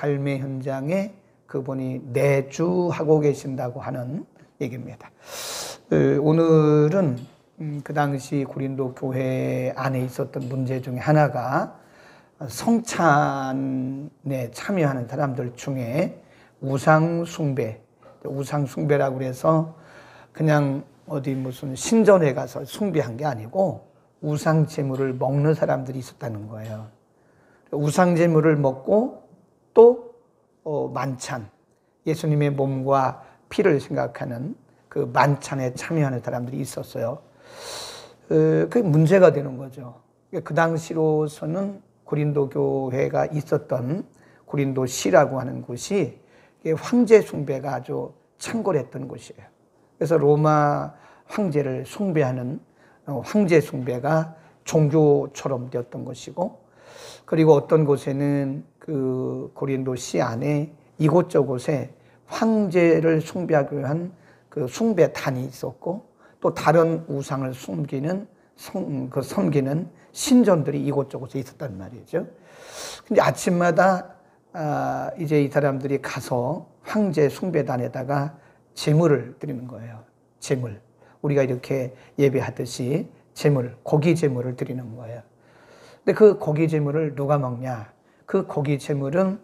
발매 현장에 그분이 내주하고 계신다고 하는 얘기입니다. 오늘은 그 당시 고린도 교회 안에 있었던 문제 중에 하나가 성찬에 참여하는 사람들 중에 우상숭배라고 그래서 그냥 어디 무슨 신전에 가서 숭배한 게 아니고 우상 제물을 먹는 사람들이 있었다는 거예요. 우상 제물을 먹고 또 만찬, 예수님의 몸과 피를 생각하는 그 만찬에 참여하는 사람들이 있었어요. 그게 문제가 되는 거죠. 그 당시로서는 고린도 교회가 있었던 고린도시라고 하는 곳이 황제 숭배가 아주 창궐했던 곳이에요. 그래서 로마 황제를 숭배하는 황제 숭배가 종교처럼 되었던 것이고, 그리고 어떤 곳에는 그 고린도시 안에 이곳저곳에 황제를 숭배하기 위한 그 숭배단이 있었고, 또 다른 우상을 섬기는 신전들이 이곳저곳에 있었단 말이죠. 근데 아침마다 이제 이 사람들이 가서 황제 숭배단에다가 제물을 드리는 거예요. 제물. 우리가 이렇게 예배하듯이 제물, 고기 제물을 드리는 거예요. 근데 그 고기 제물을 누가 먹냐? 그 고기 제물은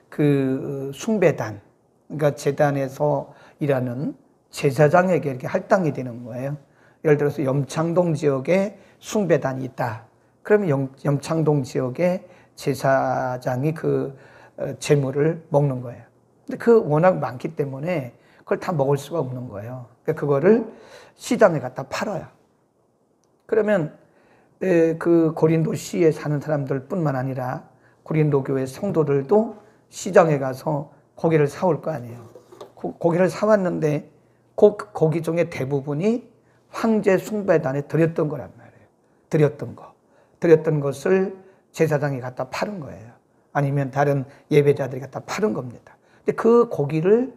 그 숭배단, 그러니까 제단에서 일하는 제사장에게 이렇게 할당이 되는 거예요. 예를 들어서 염창동 지역에 숭배단이 있다. 그러면 염창동 지역의 제사장이 그 제물을 먹는 거예요. 근데 그 워낙 많기 때문에 그걸 다 먹을 수가 없는 거예요. 그러니까 그거를 시장에 갖다 팔아요. 그러면 그 고린도시에 사는 사람들 뿐만 아니라 고린도 교회 성도들도 시장에 가서 고기를 사올 거 아니에요. 고기를 사왔는데 그 고기 중에 대부분이 황제 숭배단에 드렸던 거란 말이에요. 드렸던 것을 제사장이 갖다 파는 거예요. 아니면 다른 예배자들이 갖다 파는 겁니다. 근데 그 고기를,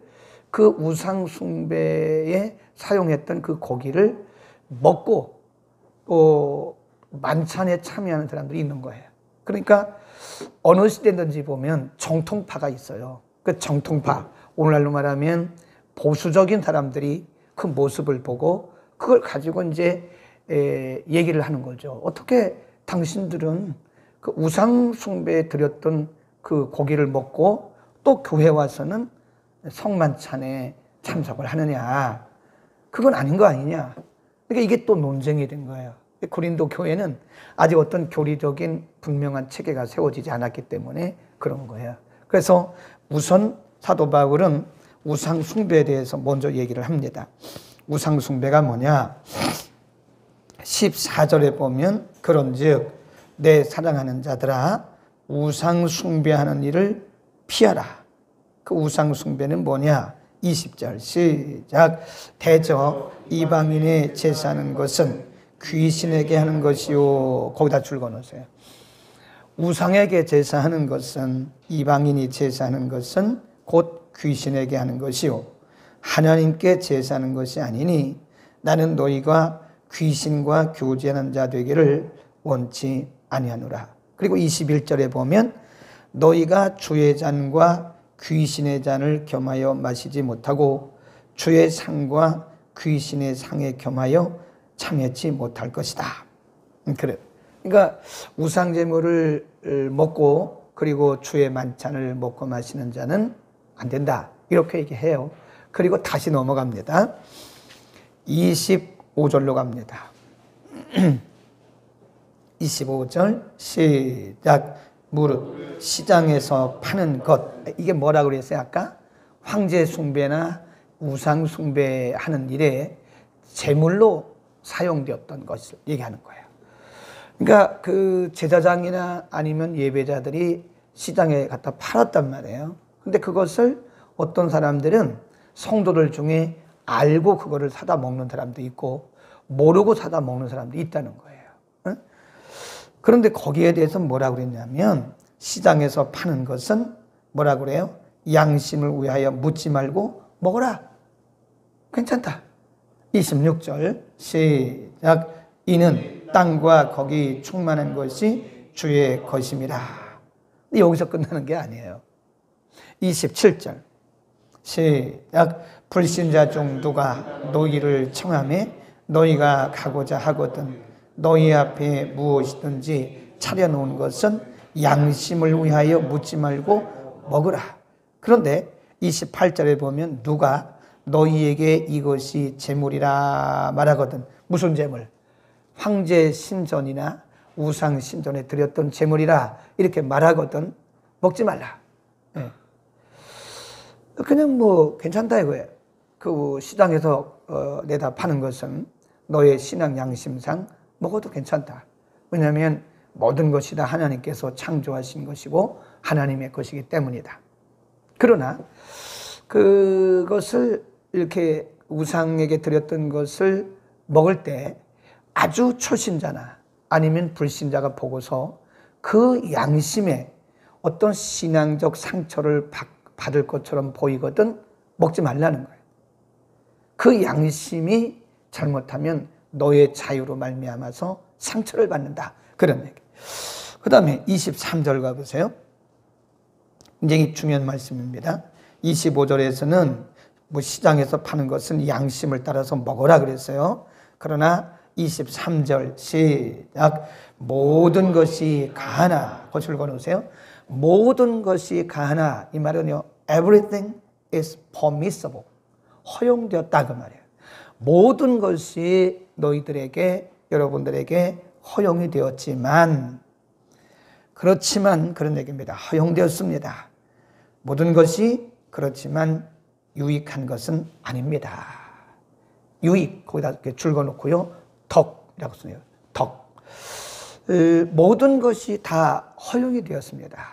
그 우상 숭배에 사용했던 그 고기를 먹고 또 만찬에 참여하는 사람들이 있는 거예요. 그러니까 어느 시대든지 보면 정통파가 있어요. 그 정통파, 오늘날로 말하면 보수적인 사람들이 그 모습을 보고 그걸 가지고 이제 얘기를 하는 거죠. 어떻게 당신들은 그 우상 숭배에 드렸던 그 고기를 먹고 또 교회 와서는 성만찬에 참석을 하느냐. 그건 아닌 거 아니냐. 그러니까 이게 또 논쟁이 된 거예요. 고린도 교회는 아직 어떤 교리적인 분명한 체계가 세워지지 않았기 때문에 그런 거예요. 그래서 우선 사도 바울은 우상 숭배에 대해서 먼저 얘기를 합니다. 우상 숭배가 뭐냐? 14절에 보면 그런즉 내 사랑하는 자들아 우상 숭배하는 일을 피하라. 그 우상 숭배는 뭐냐? 20절 시작. 대저 이방인의 제사하는 것은 귀신에게 하는 것이요. 거기다 줄거 놓으세요. 우상에게 제사하는 것은, 이방인이 제사하는 것은 곧 귀신에게 하는 것이요 하나님께 제사하는 것이 아니니 나는 너희가 귀신과 교제하는 자 되기를 원치 아니하노라. 그리고 21절에 보면 너희가 주의 잔과 귀신의 잔을 겸하여 마시지 못하고 주의 상과 귀신의 상에 겸하여 참여치 못할 것이다. 그래. 그러니까 우상 제물을 먹고 그리고 주의 만찬을 먹고 마시는 자는 안 된다. 이렇게 얘기해요. 그리고 다시 넘어갑니다. 25절로 갑니다. 25절 시작. 무릇 시장에서 파는 것. 이게 뭐라고 그랬어요 아까? 황제 숭배나 우상 숭배하는 일에 제물로 사용되었던 것을 얘기하는 거예요. 그러니까 그 제사장이나 아니면 예배자들이 시장에 갖다 팔았단 말이에요. 근데 그것을 어떤 사람들은 성도들 중에 알고 그거를 사다 먹는 사람도 있고 모르고 사다 먹는 사람도 있다는 거예요. 그런데 거기에 대해서 뭐라고 그랬냐면 시장에서 파는 것은 뭐라고 그래요? 양심을 위하여 묻지 말고 먹어라. 괜찮다. 26절 시작. 이는 땅과 거기 충만한 것이 주의 것임이라. 여기서 끝나는 게 아니에요. 27절 시작. 불신자 중 누가 너희를 청하매 너희가 가고자 하거든 너희 앞에 무엇이든지 차려놓은 것은 양심을 위하여 묻지 말고 먹으라. 그런데 28절에 보면 누가 너희에게 이것이 제물이라 말하거든. 무슨 제물? 황제 신전이나 우상 신전에 드렸던 제물이라 이렇게 말하거든 먹지 말라. 그냥 뭐 괜찮다 이거예요. 그 시장에서 내다 파는 것은 너의 신앙 양심상 먹어도 괜찮다. 왜냐하면 모든 것이 다 하나님께서 창조하신 것이고 하나님의 것이기 때문이다. 그러나 그것을 이렇게 우상에게 드렸던 것을 먹을 때 아주 초신자나 아니면 불신자가 보고서 그 양심에 어떤 신앙적 상처를 받을 것처럼 보이거든 먹지 말라는 거예요. 그 양심이 잘못하면 너의 자유로 말미암아서 상처를 받는다. 그런 얘기. 그 다음에 23절 가보세요. 굉장히 중요한 말씀입니다. 25절에서는 뭐 시장에서 파는 것은 양심을 따라서 먹으라 그랬어요. 그러나 23절 시작. 모든 것이 가하나. 고칠 거놓으세요. 모든 것이 가하나. 이 말은요. Everything is permissible. 허용되었다 그 말이에요. 모든 것이 너희들에게 여러분들에게 허용이 되었지만 그렇지만 그런 얘기입니다. 허용되었습니다. 모든 것이 그렇지만 유익한 것은 아닙니다. 유익 거기다 이렇게 줄거놓고요. 덕이라고 써요. 덕. 모든 것이 다 허용이 되었습니다.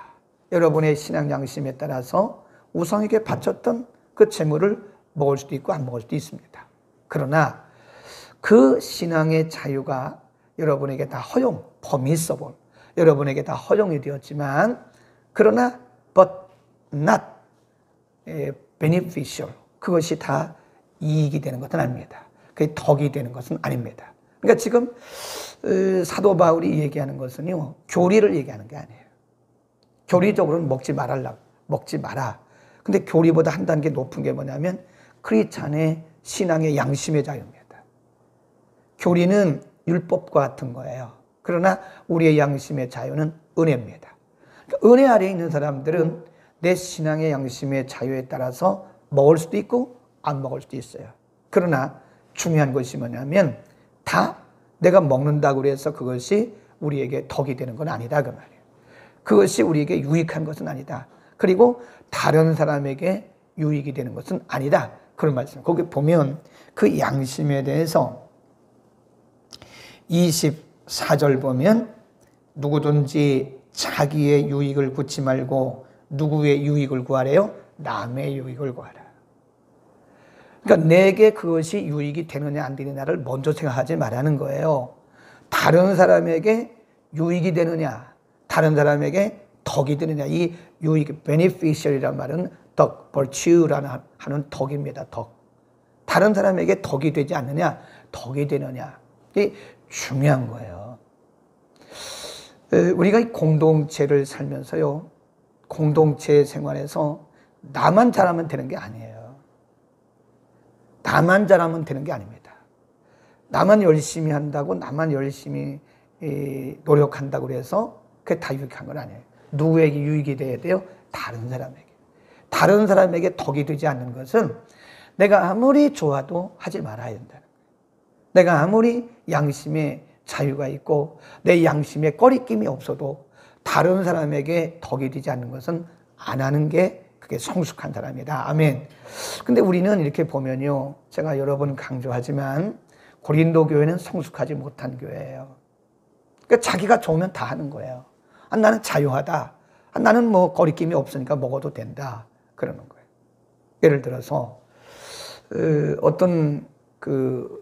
여러분의 신앙 양심에 따라서 우상에게 바쳤던 그 재물을 먹을 수도 있고 안 먹을 수도 있습니다. 그러나 그 신앙의 자유가 여러분에게 다 허용, permissible, 여러분에게 다 허용이 되었지만 그러나 but not beneficial, 그것이 다 이익이 되는 것은 아닙니다. 그게 덕이 되는 것은 아닙니다. 그러니까 지금 사도 바울이 얘기하는 것은요, 교리를 얘기하는 게 아니에요. 교리적으로는 먹지 마라. 근데 교리보다 한 단계 높은 게 뭐냐면 크리스찬의 신앙의 양심의 자유입니다. 교리는 율법과 같은 거예요. 그러나 우리의 양심의 자유는 은혜입니다. 그러니까 은혜 아래에 있는 사람들은 내 신앙의 양심의 자유에 따라서 먹을 수도 있고 안 먹을 수도 있어요. 그러나 중요한 것이 뭐냐면 다 내가 먹는다고 해서 그것이 우리에게 덕이 되는 건 아니다 그 말이에요. 그것이 우리에게 유익한 것은 아니다. 그리고 다른 사람에게 유익이 되는 것은 아니다. 그런 말씀. 거기 보면 그 양심에 대해서 24절 보면 누구든지 자기의 유익을 구치 말고 누구의 유익을 구하래요? 남의 유익을 구하라. 그러니까 내게 그것이 유익이 되느냐 안 되느냐를 먼저 생각하지 말라는 거예요. 다른 사람에게 유익이 되느냐, 다른 사람에게 덕이 되느냐. 이 유익, beneficial이라는 말은 덕, virtue라는 하는 덕입니다. 덕. 다른 사람에게 덕이 되지 않느냐, 덕이 되느냐. 이게 중요한 거예요. 우리가 이 공동체를 살면서요, 공동체 생활에서 나만 잘하면 되는 게 아니에요. 나만 잘하면 되는 게 아닙니다. 나만 열심히 한다고, 나만 열심히 노력한다고 해서 그게 다 유익한 건 아니에요. 누구에게 유익이 돼야 돼요? 다른 사람에게. 다른 사람에게 덕이 되지 않는 것은 내가 아무리 좋아도 하지 말아야 된다는 거예요. 내가 아무리 양심에 자유가 있고 내 양심에 꺼리낌이 없어도 다른 사람에게 덕이 되지 않는 것은 안 하는 게 그게 성숙한 사람이다. 아멘. 근데 우리는 이렇게 보면요, 제가 여러 번 강조하지만 고린도 교회는 성숙하지 못한 교회예요. 그러니까 자기가 좋으면 다 하는 거예요. 나는 자유하다. 나는 뭐 거리낌이 없으니까 먹어도 된다. 그러는 거예요. 예를 들어서 어떤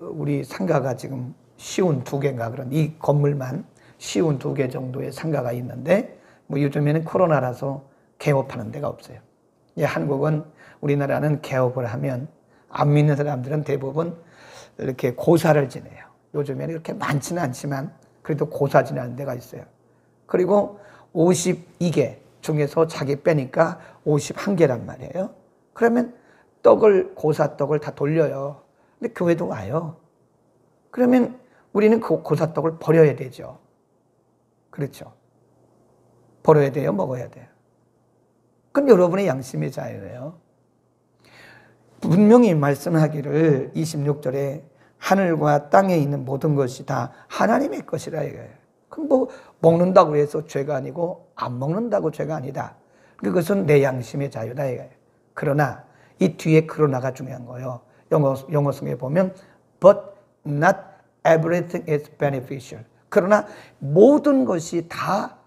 우리 상가가 지금 쉬운 2개인가 그런 이 건물만 쉬운 2개 정도의 상가가 있는데 뭐 요즘에는 코로나라서 개업하는 데가 없어요. 한국은 우리나라는 개업을 하면 안 믿는 사람들은 대부분 이렇게 고사를 지내요. 요즘에는 그렇게 많지는 않지만 그래도 고사 지내는 데가 있어요. 그리고 52개 중에서 자기 빼니까 51개란 말이에요. 그러면 고사떡을 다 돌려요. 근데 교회도 와요. 그러면 우리는 그 고사떡을 버려야 되죠. 그렇죠. 버려야 돼요, 먹어야 돼요. 그럼 여러분의 양심의 자유예요. 분명히 말씀하기를 26절에 하늘과 땅에 있는 모든 것이 다 하나님의 것이라 이거예요. 그럼 뭐 먹는다고 해서 죄가 아니고 안 먹는다고 죄가 아니다. 그것은 내 양심의 자유다 이거예요. 그러나 이 뒤에 그러나가 중요한 거예요. 영어성에 보면 but not everything is beneficial. 그러나 모든 것이 다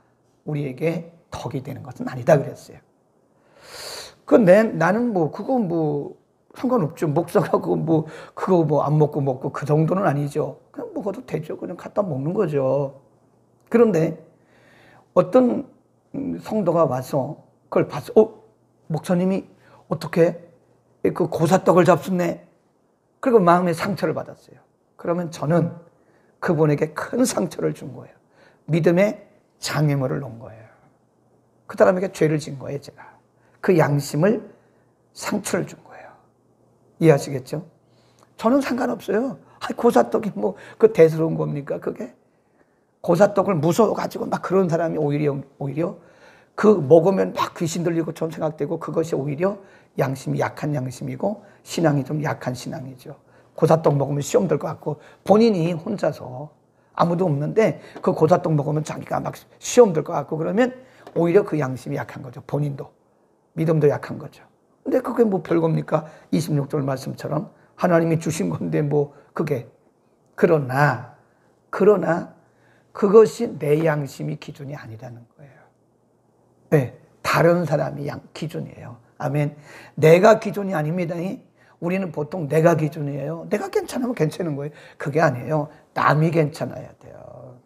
우리에게 덕이 되는 것은 아니다 그랬어요. 나는 그거 상관없죠. 목사가 그거 안 먹고 그 정도는 아니죠. 그냥 먹어도 되죠. 그냥 갖다 먹는 거죠. 그런데 어떤 성도가 와서 그걸 봤어. 목사님이 어떻게 그 고사떡을 잡수네? 그리고 마음에 상처를 받았어요. 그러면 저는 그분에게 큰 상처를 준 거예요. 믿음의 장애물을 놓은 거예요. 그 사람에게 죄를 진 거예요, 제가. 그 양심을 상처를 준 거예요. 이해하시겠죠? 저는 상관없어요. 고사떡이 그 대수로운 겁니까, 그게? 고사떡을 무서워가지고 막 그런 사람이 오히려 그 먹으면 막 귀신 들리고처럼 생각되고 그것이 오히려 양심이 약한 양심이고 신앙이 좀 약한 신앙이죠. 고사떡 먹으면 시험 들 것 같고 본인이 혼자서 아무도 없는데 그 고사떡 먹으면 자기가 막 시험 들 것 같고 그러면 오히려 그 양심이 약한 거죠. 본인도. 믿음도 약한 거죠. 근데 그게 별겁니까? 26절 말씀처럼 하나님이 주신 건데 그게. 그러나 그것이 내 양심이 기준이 아니라는 거예요. 네, 다른 사람이 기준이에요. 아멘. 내가 기준이 아닙니다. 우리는 보통 내가 기준이에요. 내가 괜찮으면 괜찮은 거예요. 그게 아니에요. 남이 괜찮아야 돼요.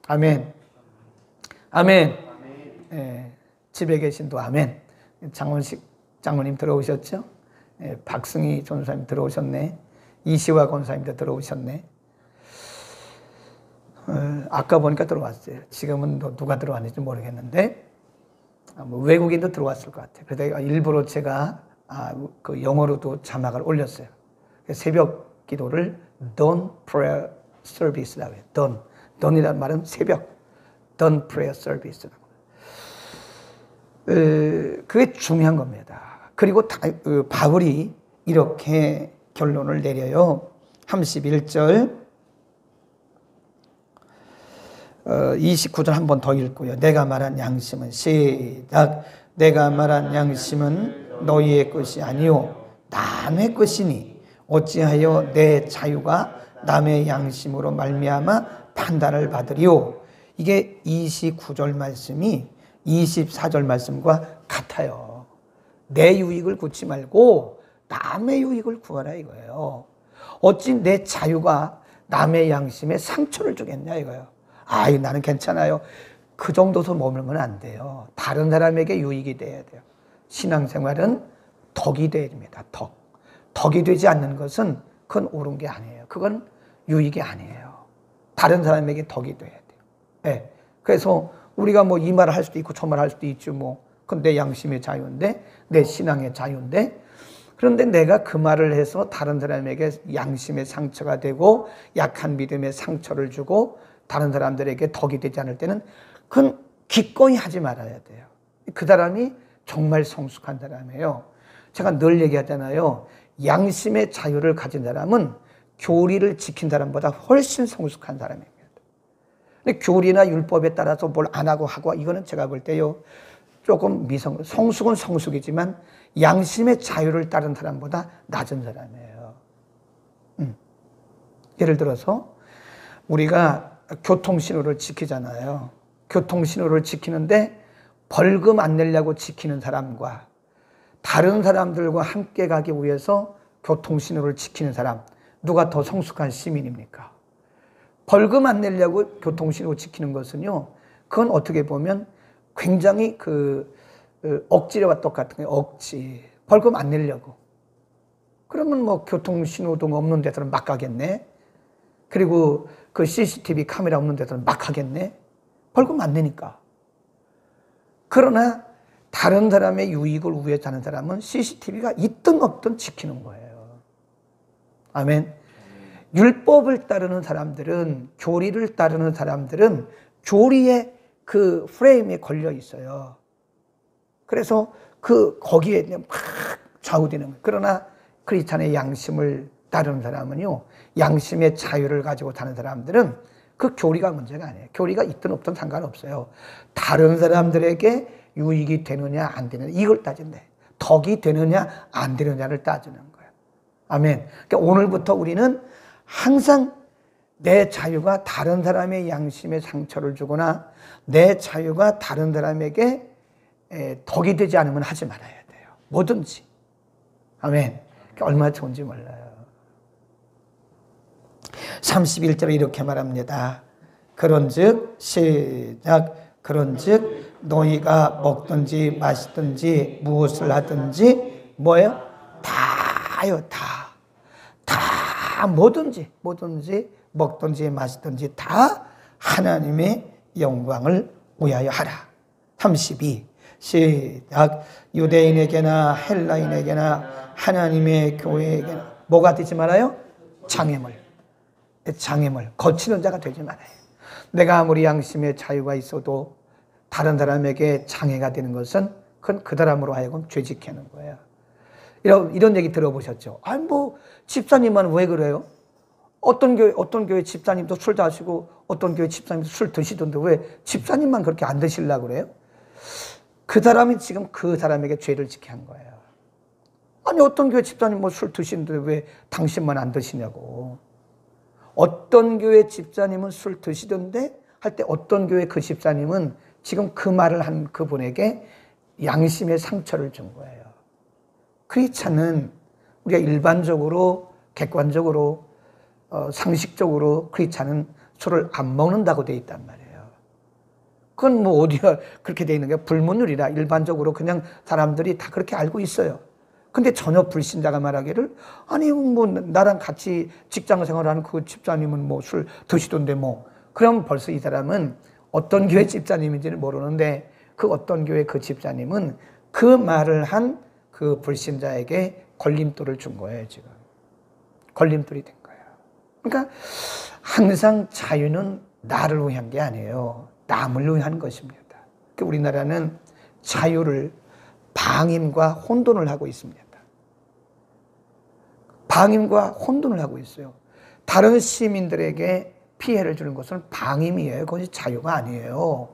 아멘. 아멘. 네, 집에 계신 도 아멘. 장원식 장로님 들어오셨죠? 네, 박승희 전사님 들어오셨네. 이시화 권사님도 들어오셨네. 아까 보니까 들어왔어요. 지금은 누가 들어왔는지 모르겠는데 외국인도 들어왔을 것 같아요. 그래서 일부러 제가 그 영어로도 자막을 올렸어요. 새벽 기도를 dawn prayer service라고 해요. dawn이라는 말은 새벽, dawn prayer service라고. 그게 중요한 겁니다. 그리고 바울이 이렇게 결론을 내려요. 31절 29절 한 번 더 읽고요. 내가 말한 양심은 시작. 내가 말한 양심은 너희의 것이 아니요 남의 것이니 어찌하여 내 자유가 남의 양심으로 말미암아 판단을 받으리요. 이게 29절 말씀이 24절 말씀과 같아요. 내 유익을 구치 말고 남의 유익을 구하라 이거예요. 어찌 내 자유가 남의 양심에 상처를 주겠냐 이거예요. 나는 괜찮아요. 그 정도서 머물면 안 돼요. 다른 사람에게 유익이 돼야 돼요. 신앙생활은 덕이 돼야 됩니다. 덕이 되지 않는 것은 그건 옳은 게 아니에요. 그건 유익이 아니에요. 다른 사람에게 덕이 돼야 돼요. 네. 그래서 우리가 이 말을 할 수도 있고 저 말을 할 수도 있죠. 그건 내 양심의 자유인데 내 신앙의 자유인데 그런데 내가 그 말을 해서 다른 사람에게 양심의 상처가 되고 약한 믿음의 상처를 주고 다른 사람들에게 덕이 되지 않을 때는 그건 기꺼이 하지 말아야 돼요. 그 사람이 정말 성숙한 사람이에요. 제가 늘 얘기하잖아요. 양심의 자유를 가진 사람은 교리를 지킨 사람보다 훨씬 성숙한 사람입니다. 근데 교리나 율법에 따라서 뭘 안 하고 이거는 제가 볼 때요. 조금 성숙은 성숙이지만 양심의 자유를 따른 사람보다 낮은 사람이에요. 예를 들어서 우리가 교통신호를 지키잖아요. 교통신호를 지키는데 벌금 안 내려고 지키는 사람과 다른 사람들과 함께 가기 위해서 교통신호를 지키는 사람, 누가 더 성숙한 시민입니까? 벌금 안 내려고 교통신호 지키는 것은요, 그건 어떻게 보면 굉장히 억지와 똑같은 거예요. 억지. 벌금 안 내려고. 그러면 교통신호등 없는 데서는 막 가겠네. 그리고 그 CCTV 카메라 없는 데서는 막 하겠네. 벌금 안 내니까. 그러나 다른 사람의 유익을 위해서 하는 사람은 CCTV가 있든 없든 지키는 거예요. 아멘. 율법을 따르는 사람들은, 교리를 따르는 사람들은 교리의 그 프레임에 걸려 있어요. 그래서 거기에 막 좌우되는 거예요. 그러나 크리스찬의 양심을 따르는 사람은요, 양심의 자유를 가지고 사는 사람들은 그 교리가 문제가 아니에요. 교리가 있든 없든 상관없어요. 다른 사람들에게 유익이 되느냐 안 되느냐 이걸 따진대. 덕이 되느냐 안 되느냐를 따지는 거예요. 아멘. 그러니까 오늘부터 우리는 항상 내 자유가 다른 사람의 양심에 상처를 주거나 내 자유가 다른 사람에게 덕이 되지 않으면 하지 말아야 돼요. 뭐든지. 아멘. 얼마나 좋은지 몰라요. 31절에 이렇게 말합니다. 그런즉 시작. 그런즉 너희가 먹든지 마시든지 무엇을 하든지 뭐예요? 다요. 다 뭐든지 먹든지 마시든지 다 하나님의 영광을 위하여 하라. 32 시작. 유대인에게나 헬라인에게나 하나님의 교회에게나 뭐가 되지 말아요? 장애물 거치는 자가 되지 말아요. 내가 아무리 양심의 자유가 있어도 다른 사람에게 장애가 되는 것은 그건 그 사람으로 하여금 죄짓게 하는 거예요. 이런 얘기 들어보셨죠? 아니 뭐 집사님만 왜 그래요? 어떤 교회 집사님도 술 마시고 어떤 교회 집사님도 술 드시던데 왜 집사님만 그렇게 안 드시려고 그래요? 그 사람이 지금 그 사람에게 죄를 짓게 한 거예요. 아니 어떤 교회 집사님 뭐 술 드시는데 왜 당신만 안 드시냐고. 어떤 교회 집사님은 술 드시던데 할 때 어떤 교회 그 집사님은 지금 그 말을 한 그분에게 양심의 상처를 준 거예요. 크리스찬은 우리가 일반적으로 객관적으로 상식적으로 크리스찬은 술을 안 먹는다고 돼 있단 말이에요. 그건 뭐 어디가 그렇게 돼 있는 게 불문율이라 일반적으로 그냥 사람들이 다 그렇게 알고 있어요. 근데 전혀 불신자가 말하기를 아니 뭐 나랑 같이 직장 생활하는 그 집사님은 뭐 술 드시던데 뭐 그럼 벌써 이 사람은 어떤 교회 집사님인지는 모르는데 그 어떤 교회 그 집사님은 그 말을 한 그 불신자에게 걸림돌을 준 거예요. 지금 걸림돌이 된 거예요. 그러니까 항상 자유는 나를 위한 게 아니에요. 남을 위한 것입니다. 우리나라는 자유를 방임과 혼돈을 하고 있습니다. 방임과 혼돈을 하고 있어요. 다른 시민들에게 피해를 주는 것은 방임이에요. 그것이 자유가 아니에요.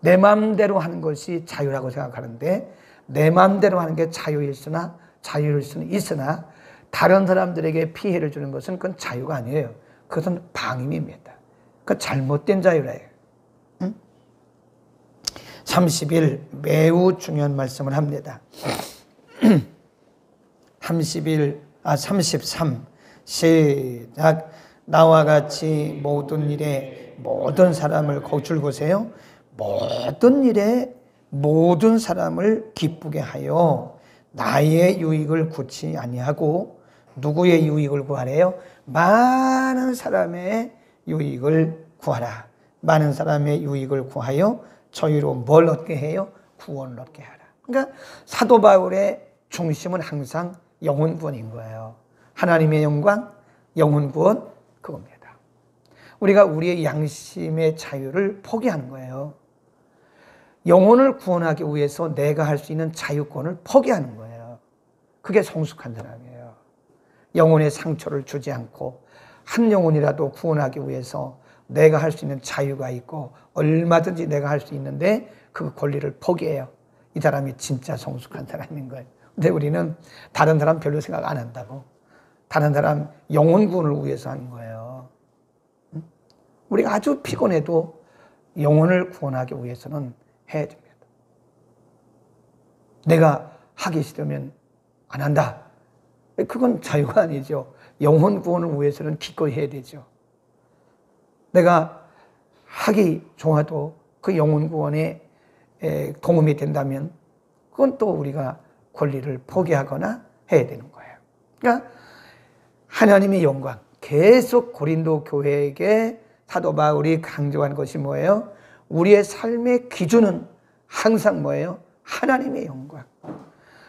내 마음대로 하는 것이 자유라고 생각하는데 내 마음대로 하는 게 자유일 수는 있으나 다른 사람들에게 피해를 주는 것은 그건 자유가 아니에요. 그것은 방임입니다. 그 잘못된 자유래요. 30일 매우 중요한 말씀을 합니다. 33 시작. 나와 같이 모든 일에 모든 사람을 줄거세요. 모든 일에 모든 사람을 기쁘게 하여 나의 유익을 구치 아니하고 누구의 유익을 구하래요? 많은 사람의 유익을 구하라. 많은 사람의 유익을 구하여 저희로 뭘 얻게 해요? 구원을 얻게 하라. 그러니까 사도 바울의 중심은 항상 영혼 구원인 거예요. 하나님의 영광, 영혼 구원 그겁니다. 우리가 우리의 양심의 자유를 포기하는 거예요. 영혼을 구원하기 위해서 내가 할 수 있는 자유권을 포기하는 거예요. 그게 성숙한 사람이에요. 영혼의 상처를 주지 않고 한 영혼이라도 구원하기 위해서 내가 할 수 있는 자유가 있고 얼마든지 내가 할 수 있는데 그 권리를 포기해요. 이 사람이 진짜 성숙한 사람인 거예요. 근데 우리는 다른 사람 별로 생각 안 한다고. 다른 사람 영혼 구원을 위해서 하는 거예요. 우리가 아주 피곤해도 영혼을 구원하기 위해서는 해야 됩니다. 내가 하기 싫으면 안 한다. 그건 자유가 아니죠. 영혼 구원을 위해서는 기꺼이 해야 되죠. 내가 하기 좋아도 그 영혼 구원에 도움이 된다면 그건 또 우리가 권리를 포기하거나 해야 되는 거예요. 그러니까 하나님의 영광, 계속 고린도 교회에게 사도 바울이 강조한 것이 뭐예요? 우리의 삶의 기준은 항상 뭐예요? 하나님의 영광.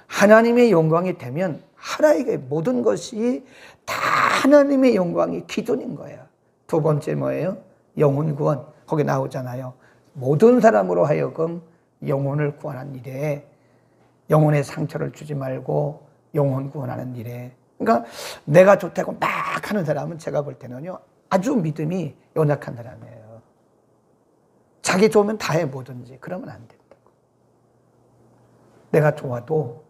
하나님의 영광이 되면 하나에게 모든 것이 다 하나님의 영광이 기준인 거예요. 두 번째 뭐예요? 영혼 구원. 거기 나오잖아요. 모든 사람으로 하여금 영혼을 구원하는 일에, 영혼의 상처를 주지 말고 영혼 구원하는 일에. 그러니까 내가 좋다고 막 하는 사람은 제가 볼 때는요, 아주 믿음이 연약한 사람이에요. 자기 좋으면 다 해 뭐든지. 그러면 안 된다고. 내가 좋아도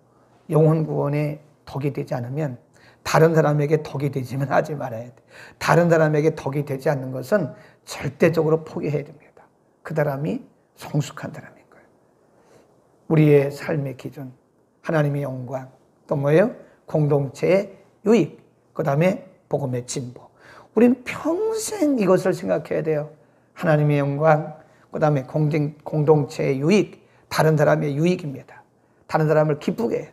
영혼 구원에 덕이 되지 않으면 다른 사람에게 덕이 되지만 하지 말아야 돼. 다른 사람에게 덕이 되지 않는 것은 절대적으로 포기해야 됩니다. 그 사람이 성숙한 사람인 거예요. 우리의 삶의 기준, 하나님의 영광, 또 뭐예요? 공동체의 유익, 그 다음에 복음의 진보. 우리는 평생 이것을 생각해야 돼요. 하나님의 영광, 그 다음에 공동체의 유익, 다른 사람의 유익입니다. 다른 사람을 기쁘게 해요.